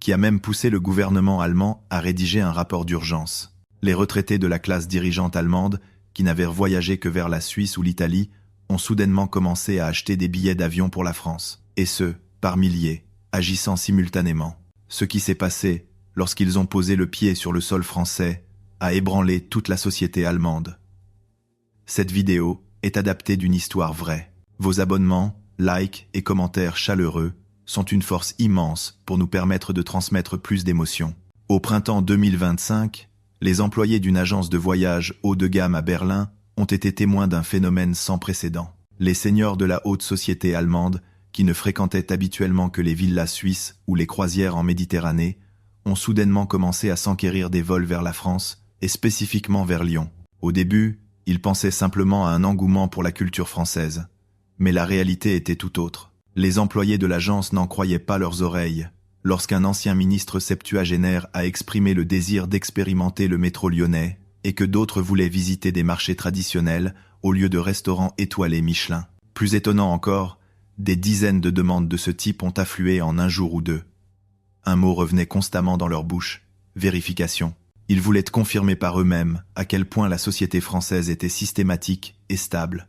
qui a même poussé le gouvernement allemand à rédiger un rapport d'urgence. Les retraités de la classe dirigeante allemande, qui n'avaient voyagé que vers la Suisse ou l'Italie, ont soudainement commencé à acheter des billets d'avion pour la France, et ce, par milliers, agissant simultanément. Ce qui s'est passé, lorsqu'ils ont posé le pied sur le sol français, a ébranlé toute la société allemande. Cette vidéo est adaptée d'une histoire vraie. Vos abonnements, likes et commentaires chaleureux sont une force immense pour nous permettre de transmettre plus d'émotions. Au printemps 2025, les employés d'une agence de voyage haut de gamme à Berlin ont été témoins d'un phénomène sans précédent. Les seigneurs de la haute société allemande, qui ne fréquentaient habituellement que les villas suisses ou les croisières en Méditerranée, ont soudainement commencé à s'enquérir des vols vers la France, et spécifiquement vers Lyon. Au début, ils pensaient simplement à un engouement pour la culture française. Mais la réalité était tout autre. Les employés de l'agence n'en croyaient pas leurs oreilles, lorsqu'un ancien ministre septuagénaire a exprimé le désir d'expérimenter le métro lyonnais, et que d'autres voulaient visiter des marchés traditionnels au lieu de restaurants étoilés Michelin. Plus étonnant encore, des dizaines de demandes de ce type ont afflué en un jour ou deux. Un mot revenait constamment dans leur bouche, vérification. Ils voulaient confirmer par eux-mêmes à quel point la société française était systématique et stable.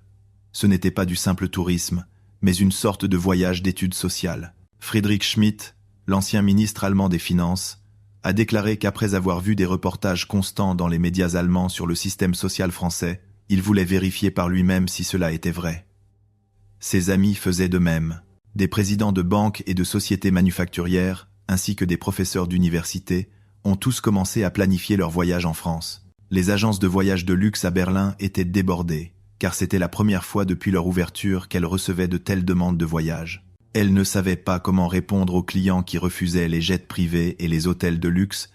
Ce n'était pas du simple tourisme, mais une sorte de voyage d'études sociales. Friedrich Schmidt, l'ancien ministre allemand des Finances, a déclaré qu'après avoir vu des reportages constants dans les médias allemands sur le système social français, il voulait vérifier par lui-même si cela était vrai. Ses amis faisaient de même. Des présidents de banques et de sociétés manufacturières, ainsi que des professeurs d'université, ont tous commencé à planifier leur voyage en France. Les agences de voyage de luxe à Berlin étaient débordées, car c'était la première fois depuis leur ouverture qu'elles recevaient de telles demandes de voyage. Elles ne savaient pas comment répondre aux clients qui refusaient les jets privés et les hôtels de luxe,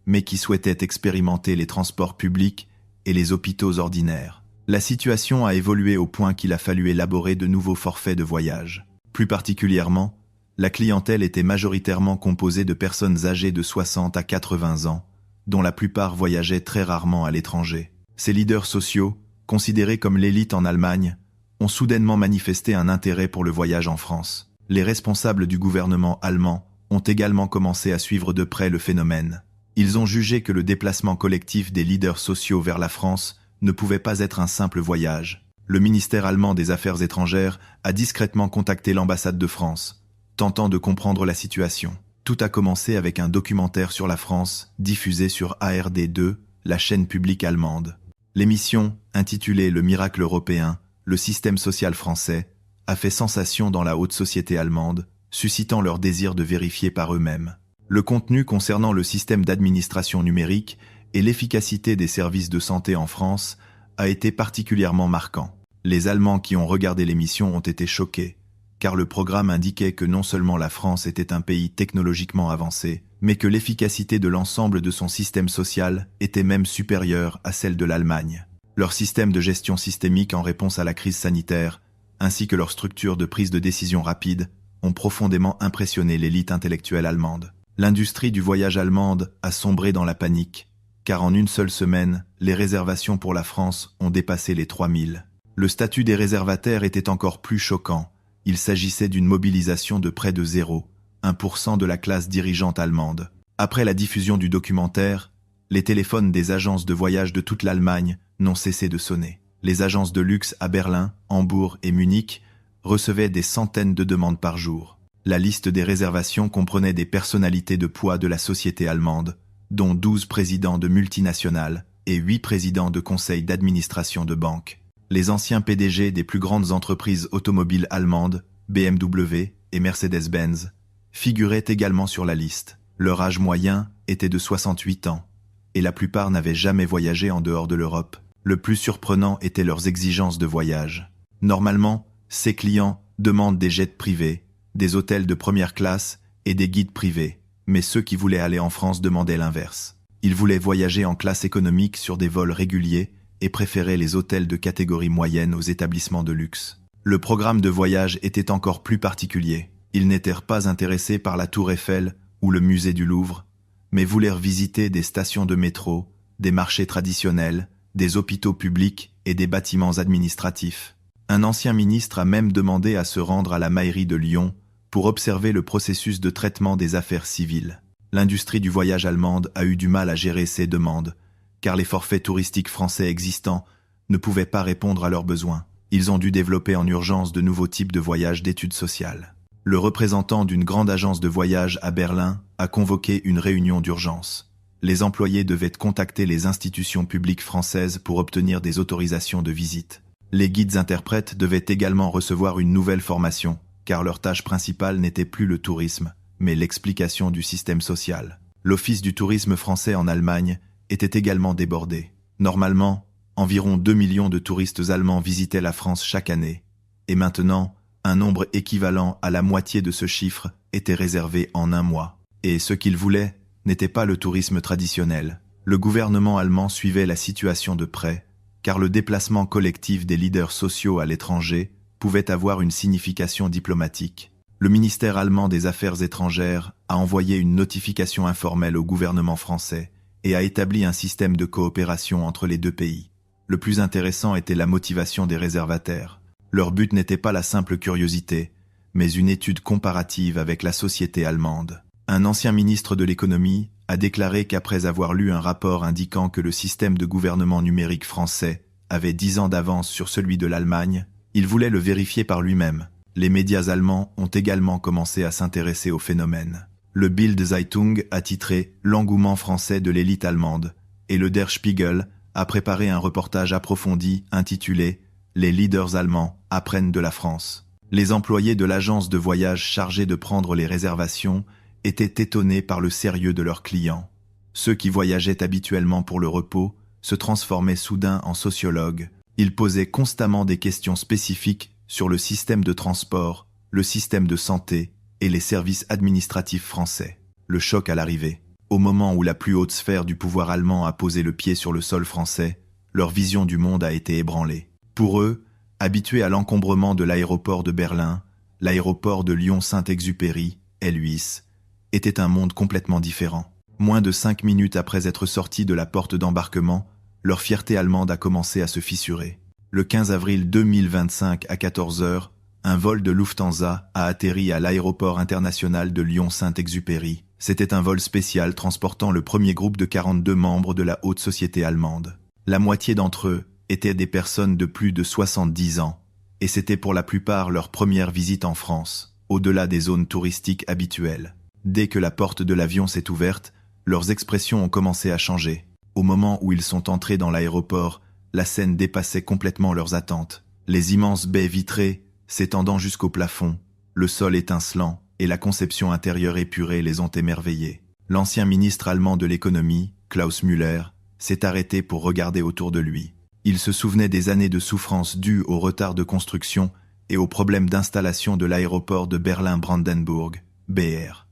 mais qui souhaitaient expérimenter les transports publics et les hôpitaux ordinaires. La situation a évolué au point qu'il a fallu élaborer de nouveaux forfaits de voyage. Plus particulièrement, la clientèle était majoritairement composée de personnes âgées de 60 à 80 ans, dont la plupart voyageaient très rarement à l'étranger. Ces leaders sociaux, considérés comme l'élite en Allemagne, ont soudainement manifesté un intérêt pour le voyage en France. Les responsables du gouvernement allemand ont également commencé à suivre de près le phénomène. Ils ont jugé que le déplacement collectif des leaders sociaux vers la France ne pouvait pas être un simple voyage. Le ministère allemand des Affaires étrangères a discrètement contacté l'ambassade de France, tentant de comprendre la situation. Tout a commencé avec un documentaire sur la France, diffusé sur ARD2, la chaîne publique allemande. L'émission, intitulée « Le miracle européen, le système social français », a fait sensation dans la haute société allemande, suscitant leur désir de vérifier par eux-mêmes. Le contenu concernant le système d'administration numérique et l'efficacité des services de santé en France a été particulièrement marquant. Les Allemands qui ont regardé l'émission ont été choqués, car le programme indiquait que non seulement la France était un pays technologiquement avancé, mais que l'efficacité de l'ensemble de son système social était même supérieure à celle de l'Allemagne. Leur système de gestion systémique en réponse à la crise sanitaire, ainsi que leur structure de prise de décision rapide, ont profondément impressionné l'élite intellectuelle allemande. L'industrie du voyage allemande a sombré dans la panique, car en une seule semaine, les réservations pour la France ont dépassé les 3000. Le statut des réservataires était encore plus choquant. Il s'agissait d'une mobilisation de près de 0,1% de la classe dirigeante allemande. Après la diffusion du documentaire, les téléphones des agences de voyage de toute l'Allemagne n'ont cessé de sonner. Les agences de luxe à Berlin, Hambourg et Munich recevaient des centaines de demandes par jour. La liste des réservations comprenait des personnalités de poids de la société allemande, dont 12 présidents de multinationales et 8 présidents de conseils d'administration de banques. Les anciens PDG des plus grandes entreprises automobiles allemandes, BMW et Mercedes-Benz, figuraient également sur la liste. Leur âge moyen était de 68 ans, et la plupart n'avaient jamais voyagé en dehors de l'Europe. Le plus surprenant étaient leurs exigences de voyage. Normalement, ces clients demandent des jets privés, des hôtels de première classe et des guides privés, mais ceux qui voulaient aller en France demandaient l'inverse. Ils voulaient voyager en classe économique sur des vols réguliers et préféraient les hôtels de catégorie moyenne aux établissements de luxe. Le programme de voyage était encore plus particulier. Ils n'étaient pas intéressés par la Tour Eiffel ou le musée du Louvre, mais voulaient visiter des stations de métro, des marchés traditionnels, des hôpitaux publics et des bâtiments administratifs. Un ancien ministre a même demandé à se rendre à la mairie de Lyon pour observer le processus de traitement des affaires civiles. L'industrie du voyage allemande a eu du mal à gérer ces demandes, car les forfaits touristiques français existants ne pouvaient pas répondre à leurs besoins. Ils ont dû développer en urgence de nouveaux types de voyages d'études sociales. Le représentant d'une grande agence de voyage à Berlin a convoqué une réunion d'urgence. Les employés devaient contacter les institutions publiques françaises pour obtenir des autorisations de visite. Les guides interprètes devaient également recevoir une nouvelle formation, car leur tâche principale n'était plus le tourisme, mais l'explication du système social. L'Office du tourisme français en Allemagne était également débordé. Normalement, environ 2 millions de touristes allemands visitaient la France chaque année, et maintenant, un nombre équivalent à la moitié de ce chiffre était réservé en un mois. Et ce qu'ils voulaient n'était pas le tourisme traditionnel. Le gouvernement allemand suivait la situation de près, car le déplacement collectif des leaders sociaux à l'étranger pouvait avoir une signification diplomatique. Le ministère allemand des Affaires étrangères a envoyé une notification informelle au gouvernement français et a établi un système de coopération entre les deux pays. Le plus intéressant était la motivation des réservataires. Leur but n'était pas la simple curiosité, mais une étude comparative avec la société allemande. Un ancien ministre de l'économie a déclaré qu'après avoir lu un rapport indiquant que le système de gouvernement numérique français avait 10 ans d'avance sur celui de l'Allemagne, il voulait le vérifier par lui-même. Les médias allemands ont également commencé à s'intéresser au phénomène. Le Bild Zeitung a titré « L'engouement français de l'élite allemande » et le Der Spiegel a préparé un reportage approfondi intitulé « Les leaders allemands apprennent de la France ». Les employés de l'agence de voyage chargés de prendre les réservations étaient étonnés par le sérieux de leurs clients. Ceux qui voyageaient habituellement pour le repos se transformaient soudain en sociologues. Ils posaient constamment des questions spécifiques sur le système de transport, le système de santé et les services administratifs français. Le choc à l'arrivée. Au moment où la plus haute sphère du pouvoir allemand a posé le pied sur le sol français, leur vision du monde a été ébranlée. Pour eux, habitués à l'encombrement de l'aéroport de Berlin, l'aéroport de Lyon-Saint-Exupéry, L8, était un monde complètement différent. Moins de 5 minutes après être sortis de la porte d'embarquement, leur fierté allemande a commencé à se fissurer. Le 15 avril 2025 à 14 h, un vol de Lufthansa a atterri à l'aéroport international de Lyon-Saint-Exupéry. C'était un vol spécial transportant le premier groupe de 42 membres de la haute société allemande. La moitié d'entre eux étaient des personnes de plus de 70 ans, et c'était pour la plupart leur première visite en France, au-delà des zones touristiques habituelles. Dès que la porte de l'avion s'est ouverte, leurs expressions ont commencé à changer. Au moment où ils sont entrés dans l'aéroport, la scène dépassait complètement leurs attentes. Les immenses baies vitrées, s'étendant jusqu'au plafond, le sol étincelant et la conception intérieure épurée les ont émerveillés. L'ancien ministre allemand de l'économie, Klaus Müller, s'est arrêté pour regarder autour de lui. Il se souvenait des années de souffrance dues au retard de construction et aux problèmes d'installation de l'aéroport de Berlin-Brandenburg, BR.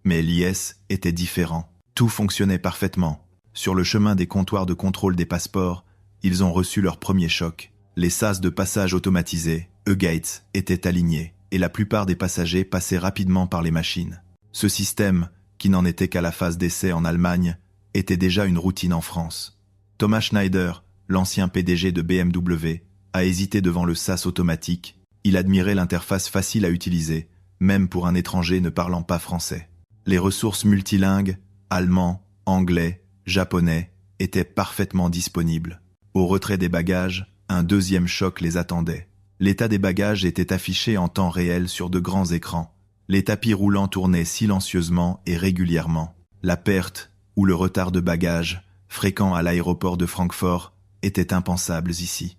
Mais l'IS était différent. Tout fonctionnait parfaitement. Sur le chemin des comptoirs de contrôle des passeports, ils ont reçu leur premier choc. Les sas de passage automatisés, E-Gates, étaient alignés, et la plupart des passagers passaient rapidement par les machines. Ce système, qui n'en était qu'à la phase d'essai en Allemagne, était déjà une routine en France. Thomas Schneider, l'ancien PDG de BMW, a hésité devant le sas automatique. Il admirait l'interface facile à utiliser, même pour un étranger ne parlant pas français. Les ressources multilingues, allemand, anglais, japonais, étaient parfaitement disponibles. Au retrait des bagages, un deuxième choc les attendait. L'état des bagages était affiché en temps réel sur de grands écrans. Les tapis roulants tournaient silencieusement et régulièrement. La perte ou le retard de bagages, fréquents à l'aéroport de Francfort, étaient impensables ici.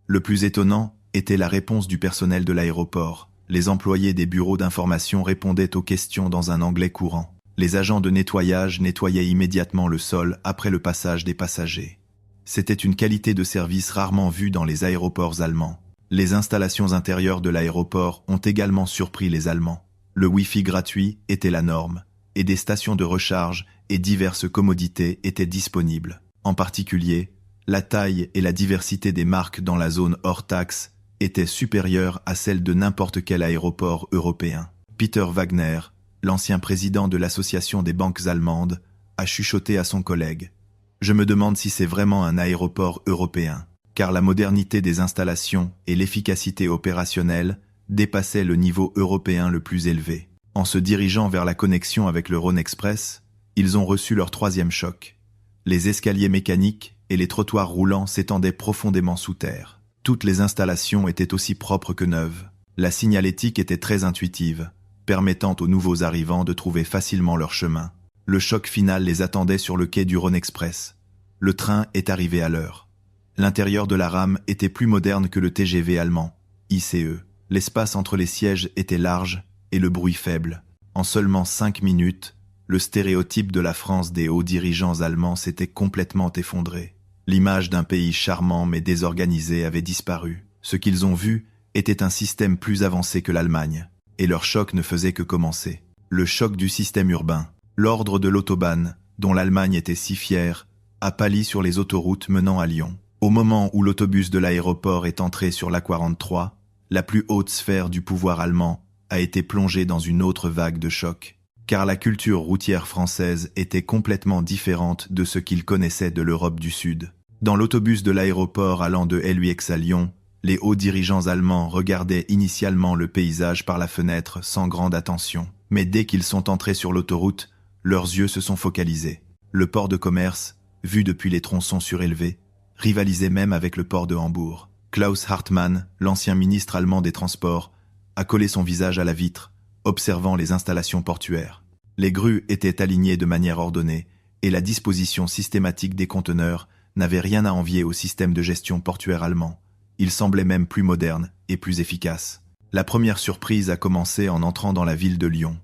Le plus étonnant était la réponse du personnel de l'aéroport. Les employés des bureaux d'information répondaient aux questions dans un anglais courant. Les agents de nettoyage nettoyaient immédiatement le sol après le passage des passagers. C'était une qualité de service rarement vue dans les aéroports allemands. Les installations intérieures de l'aéroport ont également surpris les Allemands. Le Wi-Fi gratuit était la norme, et des stations de recharge et diverses commodités étaient disponibles. En particulier, la taille et la diversité des marques dans la zone hors taxe étaient supérieures à celles de n'importe quel aéroport européen. Peter Wagner, l'ancien président de l'Association des banques allemandes, a chuchoté à son collègue. « Je me demande si c'est vraiment un aéroport européen, car la modernité des installations et l'efficacité opérationnelle dépassaient le niveau européen le plus élevé. » En se dirigeant vers la connexion avec le Rhône Express, ils ont reçu leur troisième choc. Les escaliers mécaniques et les trottoirs roulants s'étendaient profondément sous terre. Toutes les installations étaient aussi propres que neuves. La signalétique était très intuitive, permettant aux nouveaux arrivants de trouver facilement leur chemin. Le choc final les attendait sur le quai du Rhône Express. Le train est arrivé à l'heure. L'intérieur de la rame était plus moderne que le TGV allemand, ICE. L'espace entre les sièges était large et le bruit faible. En seulement 5 minutes, le stéréotype de la France des hauts dirigeants allemands s'était complètement effondré. L'image d'un pays charmant mais désorganisé avait disparu. Ce qu'ils ont vu était un système plus avancé que l'Allemagne. Et leur choc ne faisait que commencer. Le choc du système urbain. L'ordre de l'autobahn, dont l'Allemagne était si fière, a pâli sur les autoroutes menant à Lyon. Au moment où l'autobus de l'aéroport est entré sur l'A43, la plus haute sphère du pouvoir allemand a été plongée dans une autre vague de choc. Car la culture routière française était complètement différente de ce qu'ils connaissaient de l'Europe du Sud. Dans l'autobus de l'aéroport allant de LUX à Lyon, les hauts dirigeants allemands regardaient initialement le paysage par la fenêtre sans grande attention. Mais dès qu'ils sont entrés sur l'autoroute, leurs yeux se sont focalisés. Le port de commerce, vu depuis les tronçons surélevés, rivalisait même avec le port de Hambourg. Klaus Hartmann, l'ancien ministre allemand des Transports, a collé son visage à la vitre, observant les installations portuaires. Les grues étaient alignées de manière ordonnée, et la disposition systématique des conteneurs n'avait rien à envier au système de gestion portuaire allemand. Il semblait même plus moderne et plus efficace. La première surprise a commencé en entrant dans la ville de Lyon.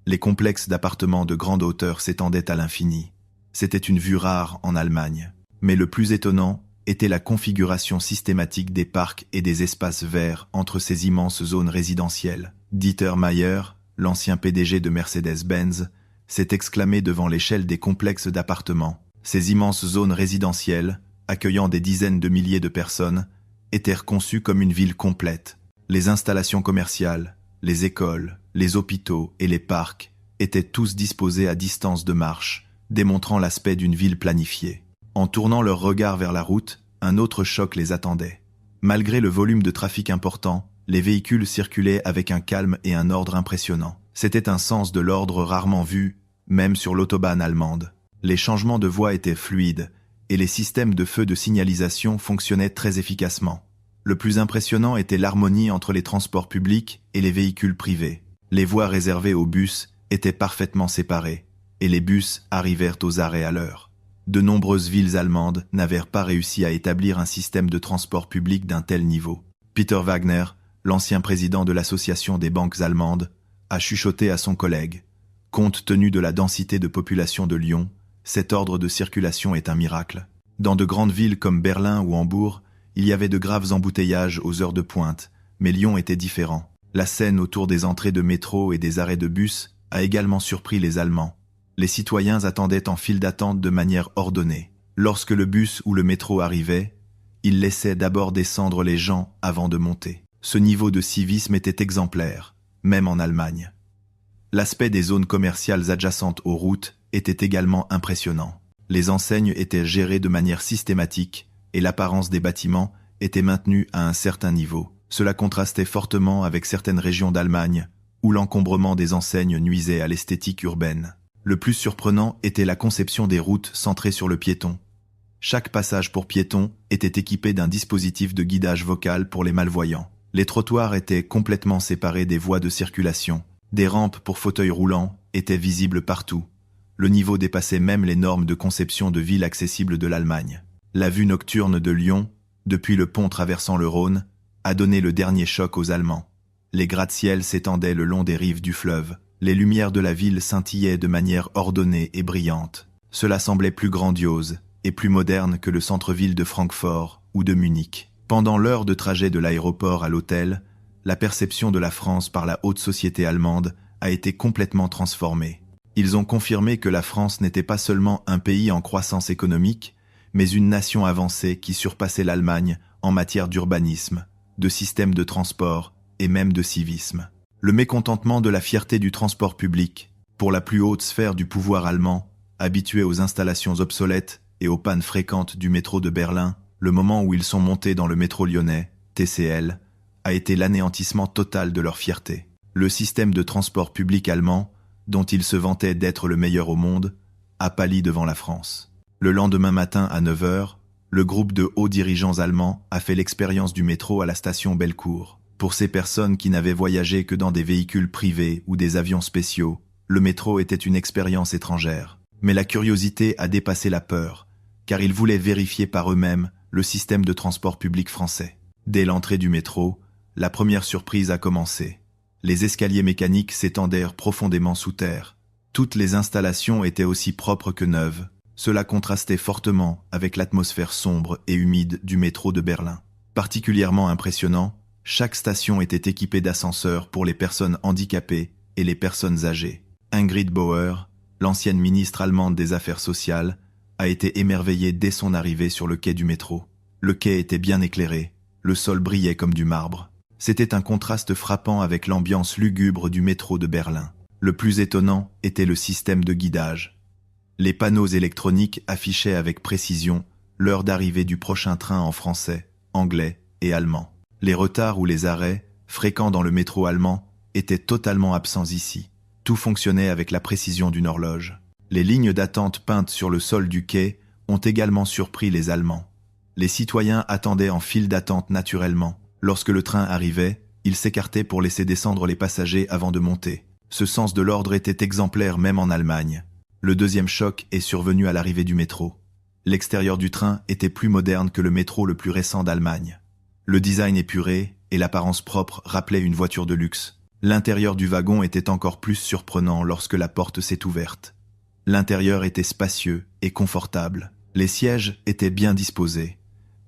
Les complexes d'appartements de grande hauteur s'étendaient à l'infini. C'était une vue rare en Allemagne. Mais le plus étonnant était la configuration systématique des parcs et des espaces verts entre ces immenses zones résidentielles. Dieter Mayer, l'ancien PDG de Mercedes-Benz, s'est exclamé devant l'échelle des complexes d'appartements. Ces immenses zones résidentielles, accueillant des dizaines de milliers de personnes, étaient conçues comme une ville complète. Les installations commerciales, les écoles, les hôpitaux et les parcs étaient tous disposés à distance de marche, démontrant l'aspect d'une ville planifiée. En tournant leur regard vers la route, un autre choc les attendait. Malgré le volume de trafic important, les véhicules circulaient avec un calme et un ordre impressionnants. C'était un sens de l'ordre rarement vu, même sur l'autobahn allemande. Les changements de voie étaient fluides, et les systèmes de feux de signalisation fonctionnaient très efficacement. Le plus impressionnant était l'harmonie entre les transports publics et les véhicules privés. Les voies réservées aux bus étaient parfaitement séparées, et les bus arrivèrent aux arrêts à l'heure. De nombreuses villes allemandes n'avaient pas réussi à établir un système de transport public d'un tel niveau. Peter Wagner, l'ancien président de l'Association des banques allemandes, a chuchoté à son collègue. Compte tenu de la densité de population de Lyon, cet ordre de circulation est un miracle. Dans de grandes villes comme Berlin ou Hambourg, il y avait de graves embouteillages aux heures de pointe, mais Lyon était différent. La scène autour des entrées de métro et des arrêts de bus a également surpris les Allemands. Les citoyens attendaient en file d'attente de manière ordonnée. Lorsque le bus ou le métro arrivait, ils laissaient d'abord descendre les gens avant de monter. Ce niveau de civisme était exemplaire, même en Allemagne. L'aspect des zones commerciales adjacentes aux routes était également impressionnant. Les enseignes étaient gérées de manière systématique et l'apparence des bâtiments était maintenue à un certain niveau. Cela contrastait fortement avec certaines régions d'Allemagne où l'encombrement des enseignes nuisait à l'esthétique urbaine. Le plus surprenant était la conception des routes centrées sur le piéton. Chaque passage pour piétons était équipé d'un dispositif de guidage vocal pour les malvoyants. Les trottoirs étaient complètement séparés des voies de circulation. Des rampes pour fauteuils roulants étaient visibles partout. Le niveau dépassait même les normes de conception de ville accessible de l'Allemagne. La vue nocturne de Lyon, depuis le pont traversant le Rhône, a donné le dernier choc aux Allemands. Les gratte-ciels s'étendaient le long des rives du fleuve. Les lumières de la ville scintillaient de manière ordonnée et brillante. Cela semblait plus grandiose et plus moderne que le centre-ville de Francfort ou de Munich. Pendant l'heure de trajet de l'aéroport à l'hôtel, la perception de la France par la haute société allemande a été complètement transformée. Ils ont confirmé que la France n'était pas seulement un pays en croissance économique, mais une nation avancée qui surpassait l'Allemagne en matière d'urbanisme, de système de transport et même de civisme. Le mécontentement de la fierté du transport public, pour la plus haute sphère du pouvoir allemand, habitué aux installations obsolètes et aux pannes fréquentes du métro de Berlin, le moment où ils sont montés dans le métro lyonnais, TCL, a été l'anéantissement total de leur fierté. Le système de transport public allemand, dont il se vantait d'être le meilleur au monde, a pâli devant la France. Le lendemain matin à 9 heures, le groupe de hauts dirigeants allemands a fait l'expérience du métro à la station Bellecour. Pour ces personnes qui n'avaient voyagé que dans des véhicules privés ou des avions spéciaux, le métro était une expérience étrangère. Mais la curiosité a dépassé la peur, car ils voulaient vérifier par eux-mêmes le système de transport public français. Dès l'entrée du métro, la première surprise a commencé. Les escaliers mécaniques s'étendèrent profondément sous terre. Toutes les installations étaient aussi propres que neuves. Cela contrastait fortement avec l'atmosphère sombre et humide du métro de Berlin. Particulièrement impressionnant, chaque station était équipée d'ascenseurs pour les personnes handicapées et les personnes âgées. Ingrid Bauer, l'ancienne ministre allemande des Affaires sociales, a été émerveillée dès son arrivée sur le quai du métro. Le quai était bien éclairé, le sol brillait comme du marbre. C'était un contraste frappant avec l'ambiance lugubre du métro de Berlin. Le plus étonnant était le système de guidage. Les panneaux électroniques affichaient avec précision l'heure d'arrivée du prochain train en français, anglais et allemand. Les retards ou les arrêts, fréquents dans le métro allemand, étaient totalement absents ici. Tout fonctionnait avec la précision d'une horloge. Les lignes d'attente peintes sur le sol du quai ont également surpris les Allemands. Les citoyens attendaient en file d'attente naturellement. Lorsque le train arrivait, ils s'écartaient pour laisser descendre les passagers avant de monter. Ce sens de l'ordre était exemplaire même en Allemagne. Le deuxième choc est survenu à l'arrivée du métro. L'extérieur du train était plus moderne que le métro le plus récent d'Allemagne. Le design épuré et l'apparence propre rappelaient une voiture de luxe. L'intérieur du wagon était encore plus surprenant lorsque la porte s'est ouverte. L'intérieur était spacieux et confortable. Les sièges étaient bien disposés,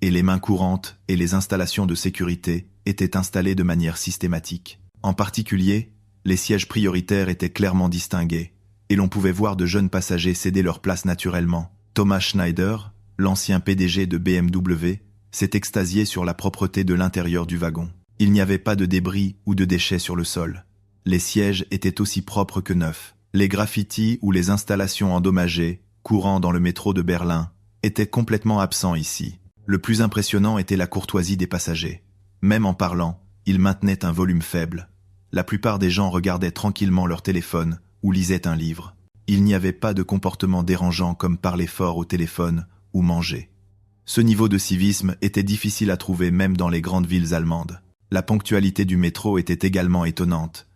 et les mains courantes et les installations de sécurité étaient installées de manière systématique. En particulier, les sièges prioritaires étaient clairement distingués, et l'on pouvait voir de jeunes passagers céder leur place naturellement. Thomas Schneider, l'ancien PDG de BMW, s'est extasié sur la propreté de l'intérieur du wagon. Il n'y avait pas de débris ou de déchets sur le sol. Les sièges étaient aussi propres que neufs. Les graffitis ou les installations endommagées, courant dans le métro de Berlin, étaient complètement absents ici. Le plus impressionnant était la courtoisie des passagers. Même en parlant, ils maintenaient un volume faible. La plupart des gens regardaient tranquillement leur téléphone ou lisaient un livre. Il n'y avait pas de comportement dérangeant comme parler fort au téléphone ou manger. Ce niveau de civisme était difficile à trouver même dans les grandes villes allemandes. La ponctualité du métro était également étonnante.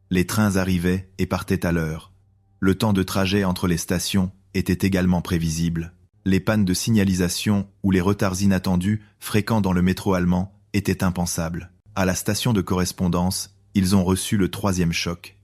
Les trains arrivaient et partaient à l'heure. Le temps de trajet entre les stations était également prévisible. Les pannes de signalisation ou les retards inattendus fréquents dans le métro allemand étaient impensables. À la station de correspondance, ils ont reçu le troisième choc.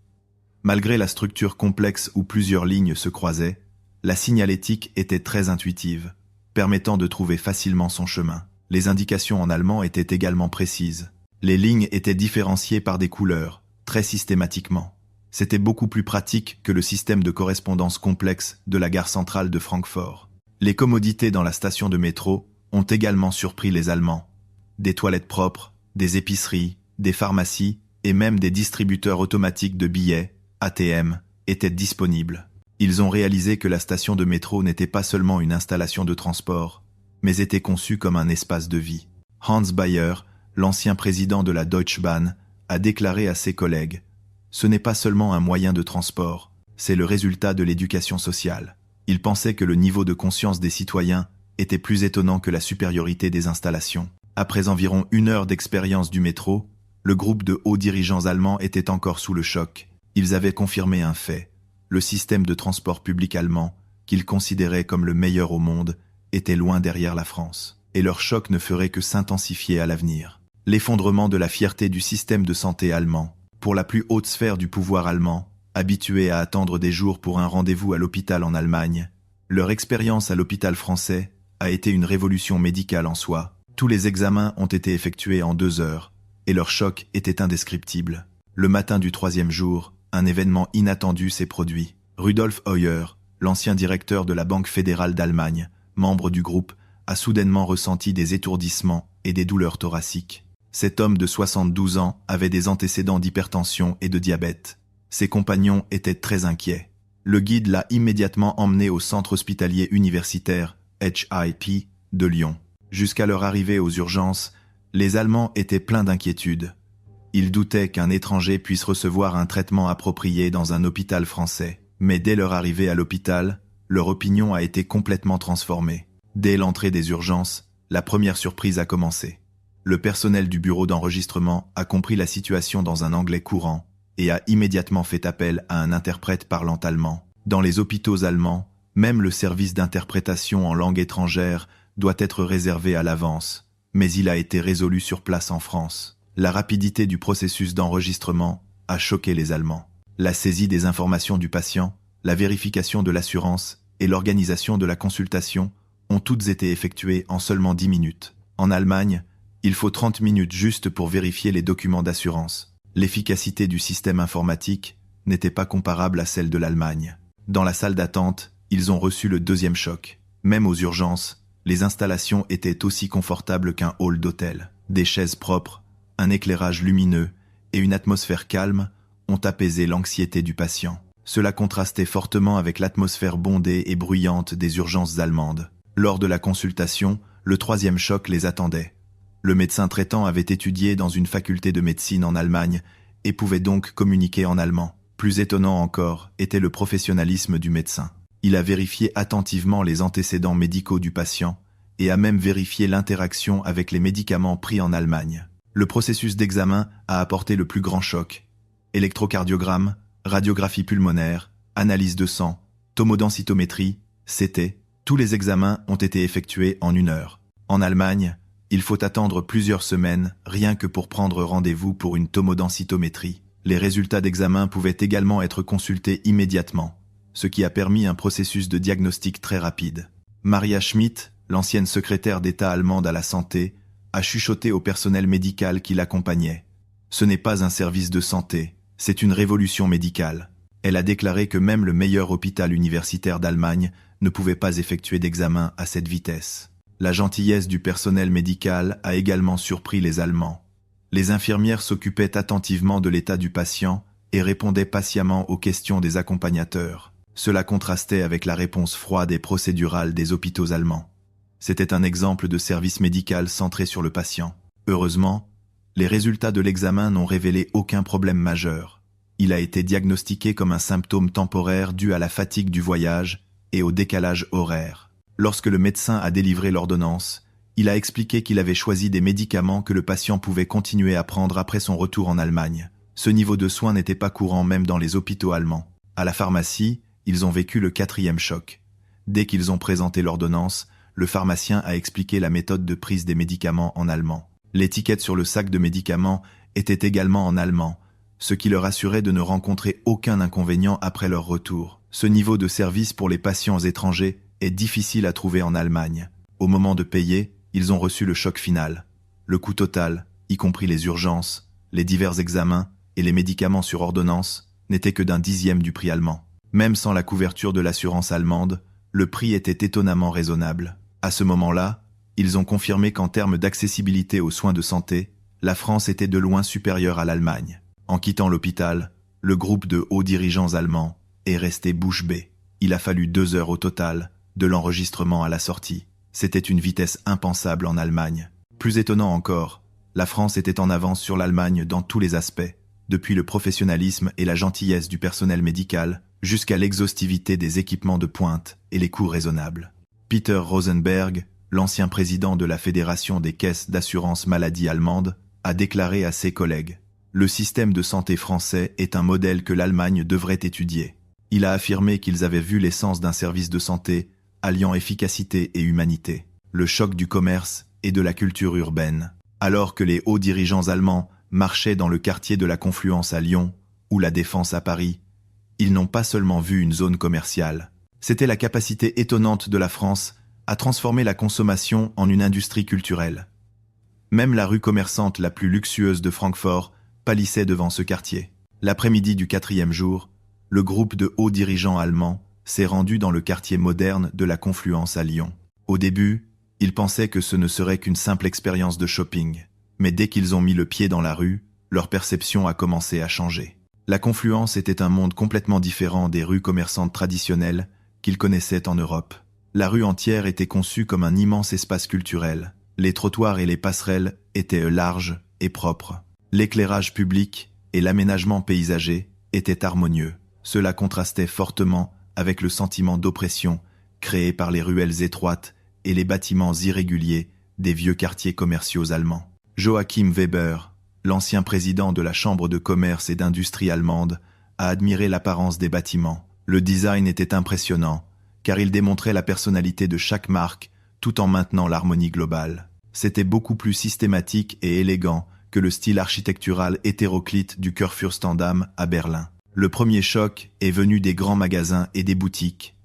Malgré la structure complexe où plusieurs lignes se croisaient, la signalétique était très intuitive, permettant de trouver facilement son chemin. Les indications en allemand étaient également précises. Les lignes étaient différenciées par des couleurs, très systématiquement. C'était beaucoup plus pratique que le système de correspondance complexe de la gare centrale de Francfort. Les commodités dans la station de métro ont également surpris les Allemands. Des toilettes propres, des épiceries, des pharmacies et même des distributeurs automatiques de billets, ATM, étaient disponibles. Ils ont réalisé que la station de métro n'était pas seulement une installation de transport, mais était conçue comme un espace de vie. Hans Bayer, l'ancien président de la Deutsche Bahn, a déclaré à ses collègues « Ce n'est pas seulement un moyen de transport, c'est le résultat de l'éducation sociale ». Il pensait que le niveau de conscience des citoyens était plus étonnant que la supériorité des installations. Après environ 1 heure d'expérience du métro, le groupe de hauts dirigeants allemands était encore sous le choc. Ils avaient confirmé un fait. Le système de transport public allemand, qu'ils considéraient comme le meilleur au monde, était loin derrière la France. Et leur choc ne ferait que s'intensifier à l'avenir. L'effondrement de la fierté du système de santé allemand. Pour la plus haute sphère du pouvoir allemand, habitués à attendre des jours pour un rendez-vous à l'hôpital en Allemagne, leur expérience à l'hôpital français a été une révolution médicale en soi. Tous les examens ont été effectués en 2 heures, et leur choc était indescriptible. Le matin du 3e jour, un événement inattendu s'est produit. Rudolf Heuer, l'ancien directeur de la Banque fédérale d'Allemagne, membre du groupe, a soudainement ressenti des étourdissements et des douleurs thoraciques. Cet homme de 72 ans avait des antécédents d'hypertension et de diabète. Ses compagnons étaient très inquiets. Le guide l'a immédiatement emmené au centre hospitalier universitaire, HIP, de Lyon. Jusqu'à leur arrivée aux urgences, les Allemands étaient pleins d'inquiétude. Ils doutaient qu'un étranger puisse recevoir un traitement approprié dans un hôpital français. Mais dès leur arrivée à l'hôpital, leur opinion a été complètement transformée. Dès l'entrée des urgences, la première surprise a commencé. Le personnel du bureau d'enregistrement a compris la situation dans un anglais courant et a immédiatement fait appel à un interprète parlant allemand. Dans les hôpitaux allemands, même le service d'interprétation en langue étrangère doit être réservé à l'avance, mais il a été résolu sur place en France. La rapidité du processus d'enregistrement a choqué les Allemands. La saisie des informations du patient, la vérification de l'assurance et l'organisation de la consultation ont toutes été effectuées en seulement 10 minutes. En Allemagne, il faut 30 minutes juste pour vérifier les documents d'assurance. L'efficacité du système informatique n'était pas comparable à celle de l'Allemagne. Dans la salle d'attente, ils ont reçu le deuxième choc. Même aux urgences, les installations étaient aussi confortables qu'un hall d'hôtel. Des chaises propres, un éclairage lumineux et une atmosphère calme ont apaisé l'anxiété du patient. Cela contrastait fortement avec l'atmosphère bondée et bruyante des urgences allemandes. Lors de la consultation, le troisième choc les attendait. Le médecin traitant avait étudié dans une faculté de médecine en Allemagne et pouvait donc communiquer en allemand. Plus étonnant encore était le professionnalisme du médecin. Il a vérifié attentivement les antécédents médicaux du patient et a même vérifié l'interaction avec les médicaments pris en Allemagne. Le processus d'examen a apporté le plus grand choc. Électrocardiogramme, radiographie pulmonaire, analyse de sang, tomodensitométrie, CT, tous les examens ont été effectués en 1 heure. En Allemagne, il faut attendre plusieurs semaines rien que pour prendre rendez-vous pour une tomodensitométrie. Les résultats d'examen pouvaient également être consultés immédiatement, ce qui a permis un processus de diagnostic très rapide. Maria Schmidt, l'ancienne secrétaire d'État allemande à la santé, a chuchoté au personnel médical qui l'accompagnait. Ce n'est pas un service de santé, c'est une révolution médicale. Elle a déclaré que même le meilleur hôpital universitaire d'Allemagne ne pouvait pas effectuer d'examen à cette vitesse. La gentillesse du personnel médical a également surpris les Allemands. Les infirmières s'occupaient attentivement de l'état du patient et répondaient patiemment aux questions des accompagnateurs. Cela contrastait avec la réponse froide et procédurale des hôpitaux allemands. C'était un exemple de service médical centré sur le patient. Heureusement, les résultats de l'examen n'ont révélé aucun problème majeur. Il a été diagnostiqué comme un symptôme temporaire dû à la fatigue du voyage et au décalage horaire. Lorsque le médecin a délivré l'ordonnance, il a expliqué qu'il avait choisi des médicaments que le patient pouvait continuer à prendre après son retour en Allemagne. Ce niveau de soins n'était pas courant même dans les hôpitaux allemands. À la pharmacie, ils ont vécu le 4e choc. Dès qu'ils ont présenté l'ordonnance, le pharmacien a expliqué la méthode de prise des médicaments en allemand. L'étiquette sur le sac de médicaments était également en allemand, ce qui leur assurait de ne rencontrer aucun inconvénient après leur retour. Ce niveau de service pour les patients étrangers est difficile à trouver en Allemagne. Au moment de payer, ils ont reçu le choc final. Le coût total, y compris les urgences, les divers examens et les médicaments sur ordonnance, n'était que d'un 10e du prix allemand. Même sans la couverture de l'assurance allemande, le prix était étonnamment raisonnable. À ce moment-là, ils ont confirmé qu'en termes d'accessibilité aux soins de santé, la France était de loin supérieure à l'Allemagne. En quittant l'hôpital, le groupe de hauts dirigeants allemands est resté bouche bée. Il a fallu 2 heures au total, de l'enregistrement à la sortie. C'était une vitesse impensable en Allemagne. Plus étonnant encore, la France était en avance sur l'Allemagne dans tous les aspects, depuis le professionnalisme et la gentillesse du personnel médical, jusqu'à l'exhaustivité des équipements de pointe et les coûts raisonnables. Peter Rosenberg, l'ancien président de la Fédération des caisses d'assurance maladie allemande, a déclaré à ses collègues « Le système de santé français est un modèle que l'Allemagne devrait étudier ». Il a affirmé qu'ils avaient vu l'essence d'un service de santé alliant efficacité et humanité, le choc du commerce et de la culture urbaine. Alors que les hauts dirigeants allemands marchaient dans le quartier de la Confluence à Lyon ou la Défense à Paris, ils n'ont pas seulement vu une zone commerciale. C'était la capacité étonnante de la France à transformer la consommation en une industrie culturelle. Même la rue commerçante la plus luxueuse de Francfort pâlissait devant ce quartier. L'après-midi du 4e jour, le groupe de hauts dirigeants allemands s'est rendu dans le quartier moderne de la Confluence à Lyon. Au début, ils pensaient que ce ne serait qu'une simple expérience de shopping. Mais dès qu'ils ont mis le pied dans la rue, leur perception a commencé à changer. La Confluence était un monde complètement différent des rues commerçantes traditionnelles qu'ils connaissaient en Europe. La rue entière était conçue comme un immense espace culturel. Les trottoirs et les passerelles étaient larges et propres. L'éclairage public et l'aménagement paysager étaient harmonieux. Cela contrastait fortement avec le sentiment d'oppression créé par les ruelles étroites et les bâtiments irréguliers des vieux quartiers commerciaux allemands. Joachim Weber, l'ancien président de la Chambre de commerce et d'industrie allemande, a admiré l'apparence des bâtiments. Le design était impressionnant, car il démontrait la personnalité de chaque marque tout en maintenant l'harmonie globale. C'était beaucoup plus systématique et élégant que le style architectural hétéroclite du Kurfürstendamm à Berlin. Le premier choc est venu des grands magasins et des boutiques.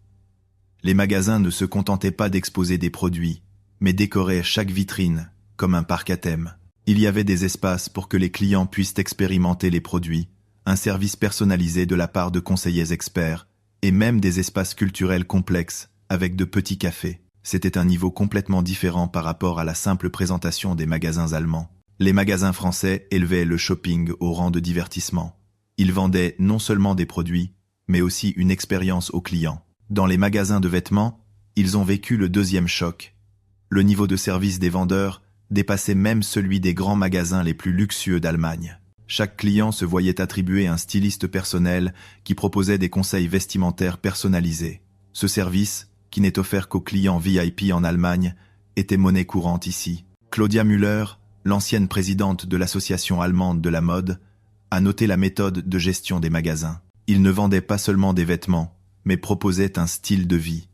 Les magasins ne se contentaient pas d'exposer des produits, mais décoraient chaque vitrine comme un parc à thème. Il y avait des espaces pour que les clients puissent expérimenter les produits, un service personnalisé de la part de conseillers experts, et même des espaces culturels complexes avec de petits cafés. C'était un niveau complètement différent par rapport à la simple présentation des magasins allemands. Les magasins français élevaient le shopping au rang de divertissement. Ils vendaient non seulement des produits, mais aussi une expérience aux clients. Dans les magasins de vêtements, ils ont vécu le deuxième choc. Le niveau de service des vendeurs dépassait même celui des grands magasins les plus luxueux d'Allemagne. Chaque client se voyait attribuer un styliste personnel qui proposait des conseils vestimentaires personnalisés. Ce service, qui n'est offert qu'aux clients VIP en Allemagne, était monnaie courante ici. Claudia Müller, l'ancienne présidente de l'Association allemande de la mode, a noté la méthode de gestion des magasins. Ils ne vendaient pas seulement des vêtements, mais proposaient un style de vie.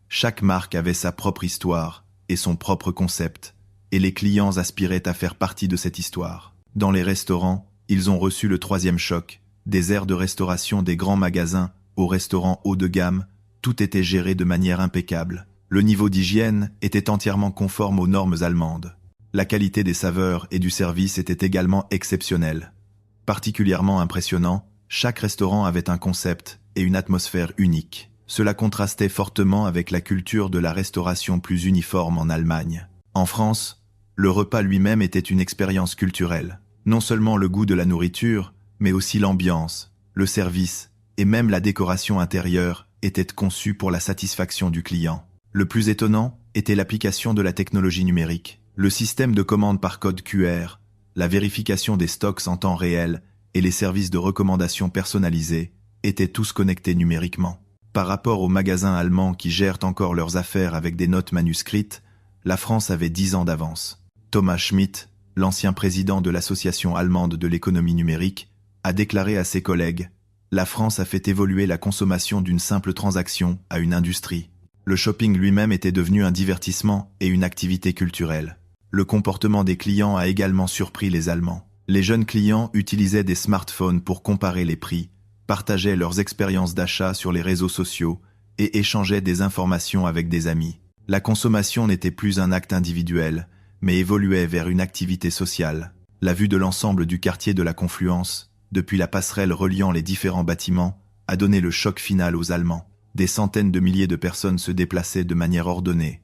Chaque marque avait sa propre histoire et son propre concept, et les clients aspiraient à faire partie de cette histoire. Dans les restaurants, ils ont reçu le troisième choc. Des aires de restauration des grands magasins aux restaurants haut de gamme, tout était géré de manière impeccable. Le niveau d'hygiène était entièrement conforme aux normes allemandes. La qualité des saveurs et du service était également exceptionnelle. Particulièrement impressionnant, chaque restaurant avait un concept et une atmosphère unique. Cela contrastait fortement avec la culture de la restauration plus uniforme en Allemagne. En France, le repas lui-même était une expérience culturelle. Non seulement le goût de la nourriture, mais aussi l'ambiance, le service et même la décoration intérieure étaient conçus pour la satisfaction du client. Le plus étonnant était l'application de la technologie numérique. Le système de commande par code QR, la vérification des stocks en temps réel et les services de recommandation personnalisés étaient tous connectés numériquement. Par rapport aux magasins allemands qui gèrent encore leurs affaires avec des notes manuscrites, la France avait 10 ans d'avance. Thomas Schmidt, l'ancien président de l'Association allemande de l'économie numérique, a déclaré à ses collègues « La France a fait évoluer la consommation d'une simple transaction à une industrie. Le shopping lui-même était devenu un divertissement et une activité culturelle. Le comportement des clients a également surpris les Allemands. Les jeunes clients utilisaient des smartphones pour comparer les prix, partageaient leurs expériences d'achat sur les réseaux sociaux et échangeaient des informations avec des amis. La consommation n'était plus un acte individuel, mais évoluait vers une activité sociale. La vue de l'ensemble du quartier de la Confluence, depuis la passerelle reliant les différents bâtiments, a donné le choc final aux Allemands. Des centaines de milliers de personnes se déplaçaient de manière ordonnée.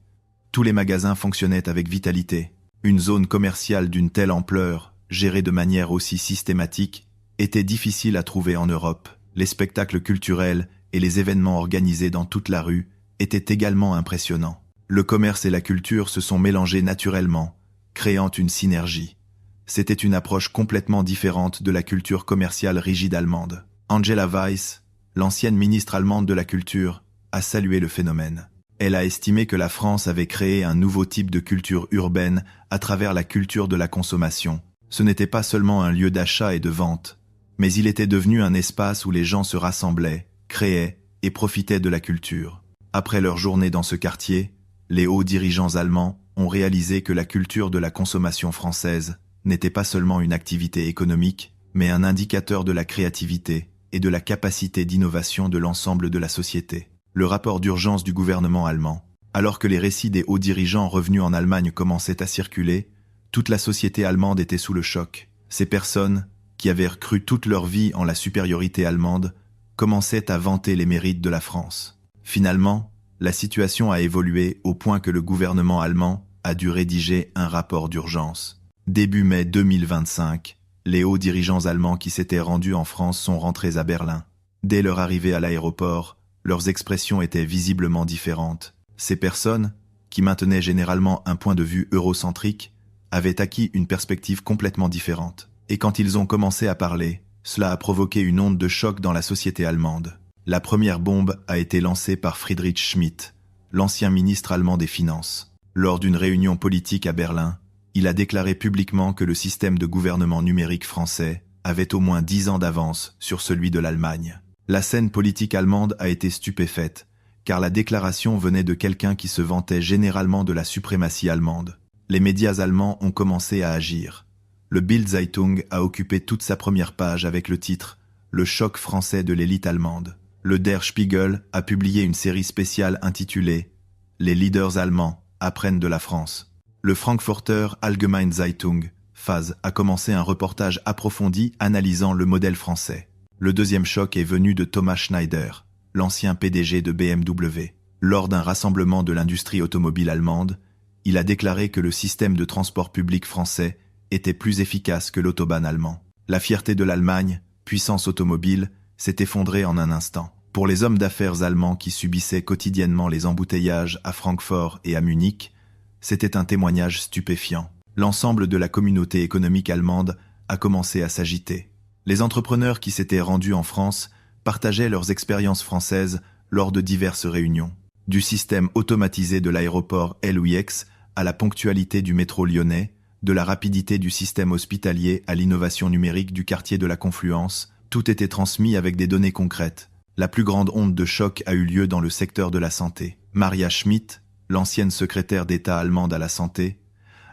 Tous les magasins fonctionnaient avec vitalité. Une zone commerciale d'une telle ampleur, gérée de manière aussi systématique, était difficile à trouver en Europe. Les spectacles culturels et les événements organisés dans toute la rue étaient également impressionnants. Le commerce et la culture se sont mélangés naturellement, créant une synergie. C'était une approche complètement différente de la culture commerciale rigide allemande. Angela Weiss, l'ancienne ministre allemande de la culture, a salué le phénomène. Elle a estimé que la France avait créé un nouveau type de culture urbaine à travers la culture de la consommation. Ce n'était pas seulement un lieu d'achat et de vente, mais il était devenu un espace où les gens se rassemblaient, créaient et profitaient de la culture. Après leur journée dans ce quartier, les hauts dirigeants allemands ont réalisé que la culture de la consommation française n'était pas seulement une activité économique, mais un indicateur de la créativité et de la capacité d'innovation de l'ensemble de la société. Le rapport d'urgence du gouvernement allemand. Alors que les récits des hauts dirigeants revenus en Allemagne commençaient à circuler, toute la société allemande était sous le choc. Ces personnes, qui avaient cru toute leur vie en la supériorité allemande, commençaient à vanter les mérites de la France. Finalement, la situation a évolué au point que le gouvernement allemand a dû rédiger un rapport d'urgence. Début mai 2025, les hauts dirigeants allemands qui s'étaient rendus en France sont rentrés à Berlin. Dès leur arrivée à l'aéroport, leurs expressions étaient visiblement différentes. Ces personnes, qui maintenaient généralement un point de vue eurocentrique, avaient acquis une perspective complètement différente. Et quand ils ont commencé à parler, cela a provoqué une onde de choc dans la société allemande. La première bombe a été lancée par Friedrich Schmidt, l'ancien ministre allemand des Finances. Lors d'une réunion politique à Berlin, il a déclaré publiquement que le système de gouvernement numérique français avait au moins 10 ans d'avance sur celui de l'Allemagne. La scène politique allemande a été stupéfaite, car la déclaration venait de quelqu'un qui se vantait généralement de la suprématie allemande. Les médias allemands ont commencé à agir. Le Bild-Zeitung a occupé toute sa première page avec le titre « Le choc français de l'élite allemande ». Le Der Spiegel a publié une série spéciale intitulée « Les leaders allemands apprennent de la France ». Le Frankfurter Allgemeine Zeitung, FAZ, a commencé un reportage approfondi analysant le modèle français. Le deuxième choc est venu de Thomas Schneider, l'ancien PDG de BMW. Lors d'un rassemblement de l'industrie automobile allemande, il a déclaré que le système de transport public français était plus efficace que l'autobahn allemand. La fierté de l'Allemagne, puissance automobile, s'est effondrée en un instant. Pour les hommes d'affaires allemands qui subissaient quotidiennement les embouteillages à Francfort et à Munich, c'était un témoignage stupéfiant. L'ensemble de la communauté économique allemande a commencé à s'agiter. Les entrepreneurs qui s'étaient rendus en France partageaient leurs expériences françaises lors de diverses réunions. Du système automatisé de l'aéroport LAX à la ponctualité du métro lyonnais, de la rapidité du système hospitalier à l'innovation numérique du quartier de la Confluence, tout était transmis avec des données concrètes. La plus grande onde de choc a eu lieu dans le secteur de la santé. Maria Schmidt, l'ancienne secrétaire d'État allemande à la santé,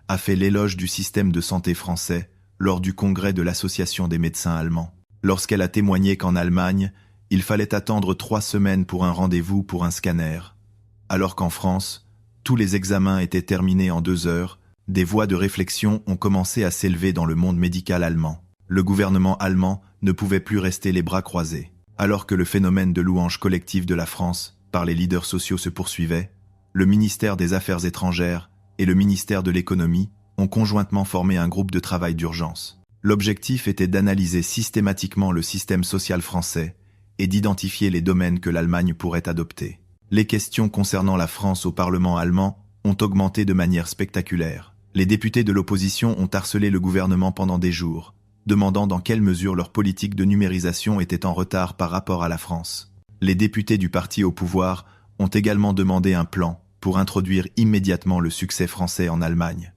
a fait l'éloge du système de santé français lors du congrès de l'Association des médecins allemands. Lorsqu'elle a témoigné qu'en Allemagne, il fallait attendre 3 semaines pour un rendez-vous pour un scanner, alors qu'en France, tous les examens étaient terminés en 2 heures. Des voix de réflexion ont commencé à s'élever dans le monde médical allemand. Le gouvernement allemand ne pouvait plus rester les bras croisés. Alors que le phénomène de louange collective de la France par les leaders sociaux se poursuivait, le ministère des Affaires étrangères et le ministère de l'Économie ont conjointement formé un groupe de travail d'urgence. L'objectif était d'analyser systématiquement le système social français et d'identifier les domaines que l'Allemagne pourrait adopter. Les questions concernant la France au Parlement allemand ont augmenté de manière spectaculaire. Les députés de l'opposition ont harcelé le gouvernement pendant des jours, demandant dans quelle mesure leur politique de numérisation était en retard par rapport à la France. Les députés du parti au pouvoir ont également demandé un plan pour introduire immédiatement le succès français en Allemagne.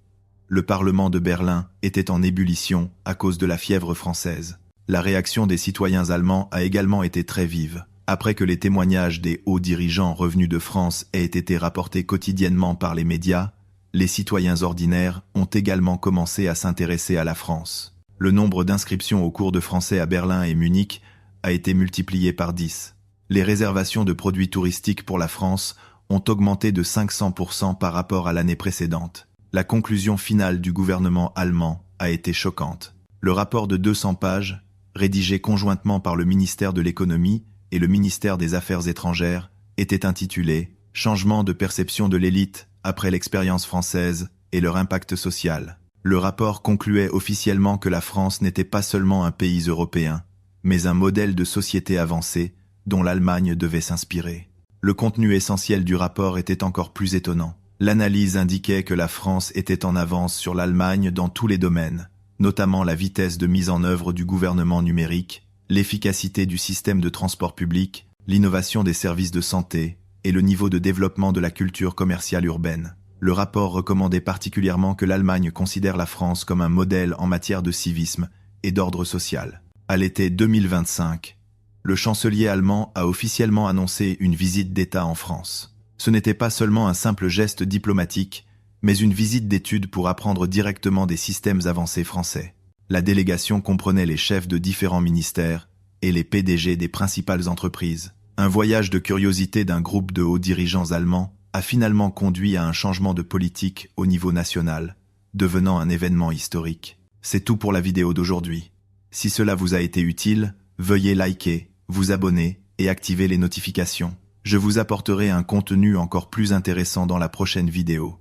Le Parlement de Berlin était en ébullition à cause de la fièvre française. La réaction des citoyens allemands a également été très vive. Après que les témoignages des hauts dirigeants revenus de France aient été rapportés quotidiennement par les médias, les citoyens ordinaires ont également commencé à s'intéresser à la France. Le nombre d'inscriptions aux cours de français à Berlin et Munich a été multiplié par 10. Les réservations de produits touristiques pour la France ont augmenté de 500% par rapport à l'année précédente. La conclusion finale du gouvernement allemand a été choquante. Le rapport de 200 pages, rédigé conjointement par le ministère de l'Économie et le ministère des Affaires étrangères, était intitulé « Changement de perception de l'élite après l'expérience française et leur impact social ». Le rapport concluait officiellement que la France n'était pas seulement un pays européen, mais un modèle de société avancée dont l'Allemagne devait s'inspirer. Le contenu essentiel du rapport était encore plus étonnant. L'analyse indiquait que la France était en avance sur l'Allemagne dans tous les domaines, notamment la vitesse de mise en œuvre du gouvernement numérique, l'efficacité du système de transport public, l'innovation des services de santé et le niveau de développement de la culture commerciale urbaine. Le rapport recommandait particulièrement que l'Allemagne considère la France comme un modèle en matière de civisme et d'ordre social. À l'été 2025, le chancelier allemand a officiellement annoncé une visite d'État en France. Ce n'était pas seulement un simple geste diplomatique, mais une visite d'étude pour apprendre directement des systèmes avancés français. La délégation comprenait les chefs de différents ministères et les PDG des principales entreprises. Un voyage de curiosité d'un groupe de hauts dirigeants allemands a finalement conduit à un changement de politique au niveau national, devenant un événement historique. C'est tout pour la vidéo d'aujourd'hui. Si cela vous a été utile, veuillez liker, vous abonner et activer les notifications. Je vous apporterai un contenu encore plus intéressant dans la prochaine vidéo.